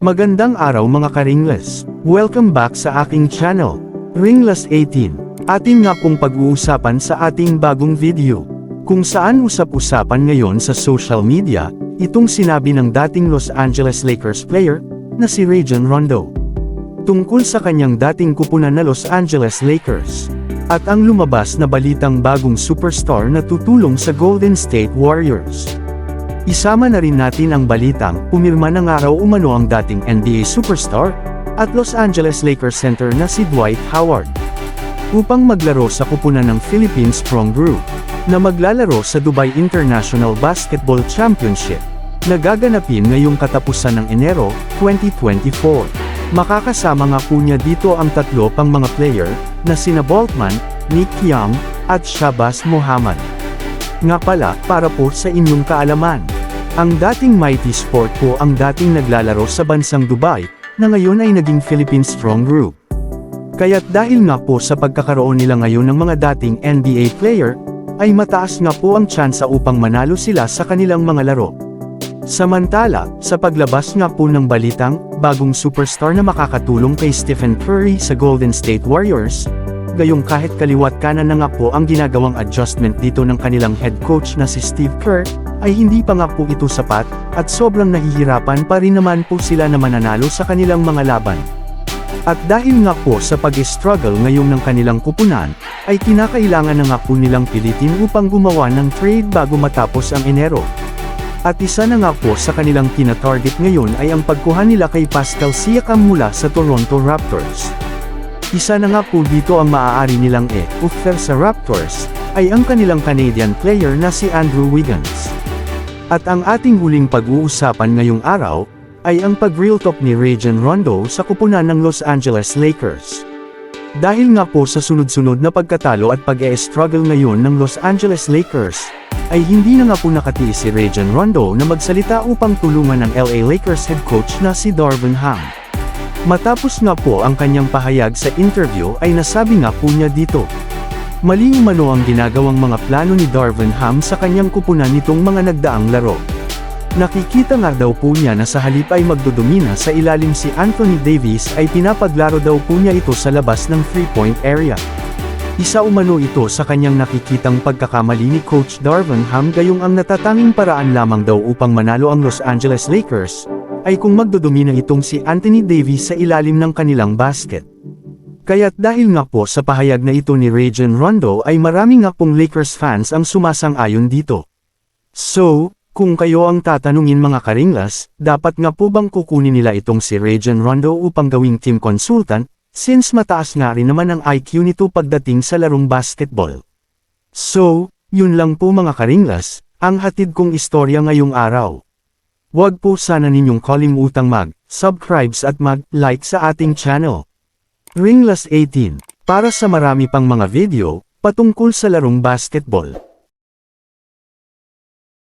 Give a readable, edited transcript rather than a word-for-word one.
Magandang araw mga ka-Ringlas. Welcome back sa aking channel, Ringlas 18. Atin nga pong pag-uusapan sa ating bagong video, kung saan usap-usapan ngayon sa social media, itong sinabi ng dating Los Angeles Lakers player, na si Rajon Rondo. Tungkol sa kanyang dating kupunan na Los Angeles Lakers. At ang lumabas na balitang bagong superstar na tutulong sa Golden State Warriors. Isama na rin natin ang balitang, pumirma ng araw umano ang dating NBA superstar, at Los Angeles Lakers center na si Dwight Howard. Upang maglaro sa kupunan ng Philippine Strong Group, na maglalaro sa Dubai International Basketball Championship, na gaganapin ngayong katapusan ng Enero, 2024. Makakasama nga po niya dito ang tatlo pang mga player, na sina Boltman, Nick Young, at Shabazz Muhammad. Nga pala, para po sa inyong kaalaman, ang dating Mighty Sport po ang dating naglalaro sa bansang Dubai, na ngayon ay naging Philippine Strong Group. Kaya't dahil nga po sa pagkakaroon nila ngayon ng mga dating NBA player, ay mataas nga po ang tsansa upang manalo sila sa kanilang mga laro. Samantala, sa paglabas nga po ng balitang, bagong superstar na makakatulong kay Stephen Curry sa Golden State Warriors, gayong kahit kaliwat kanan na nga po ang ginagawang adjustment dito ng kanilang head coach na si Steve Kerr, ay hindi pa nga po ito sapat, at sobrang nahihirapan pa rin naman po sila na mananalo sa kanilang mga laban. At dahil nga po sa pag-struggle ngayon ng kanilang kupunan, ay kinakailangan na nga po nilang pilitin upang gumawa ng trade bago matapos ang Enero. At isa na nga po sa kanilang tina-target ngayon ay ang pagkuha nila kay Pascal Siakam mula sa Toronto Raptors. Isa na nga po dito ang maaari nilang offer sa Raptors, ay ang kanilang Canadian player na si Andrew Wiggins. At ang ating huling pag-uusapan ngayong araw, ay ang pag-real talk ni Rajon Rondo sa kupunan ng Los Angeles Lakers. Dahil nga po sa sunod-sunod na pagkatalo at pag-e-struggle ngayon ng Los Angeles Lakers, ay hindi na nga po nakatiis si Rajon Rondo na magsalita upang tulungan ng LA Lakers head coach na si Darvin Ham. Matapos nga po ang kanyang pahayag sa interview ay nasabi nga po niya dito, mali umano ang ginagawang mga plano ni Darvin Ham sa kanyang kupunan nitong mga nagdaang laro. Nakikita nga daw po niya na sa halip ay magdodumina sa ilalim si Anthony Davis ay pinapaglaro daw po niya ito sa labas ng 3-point area. Isa umano ito sa kanyang nakikitang pagkakamali ni Coach Darvin Ham gayong ang natatanging paraan lamang daw upang manalo ang Los Angeles Lakers, ay kung magdodumina itong si Anthony Davis sa ilalim ng kanilang basket. Kaya't dahil nga po sa pahayag na ito ni Rajon Rondo ay marami nga pong Lakers fans ang sumasang-ayon dito. So, kung kayo ang tatanungin mga ka-Ringlas, dapat nga po bang kukunin nila itong si Rajon Rondo upang gawing team consultant, since mataas nga rin naman ang IQ nito pagdating sa larong basketball. So, yun lang po mga ka-Ringlas, ang hatid kong istorya ngayong araw. Huwag po sana ninyong kalimutang mag-subscribe at mag-like sa ating channel, Ringlas 18, para sa marami pang mga video, patungkol sa larong basketball.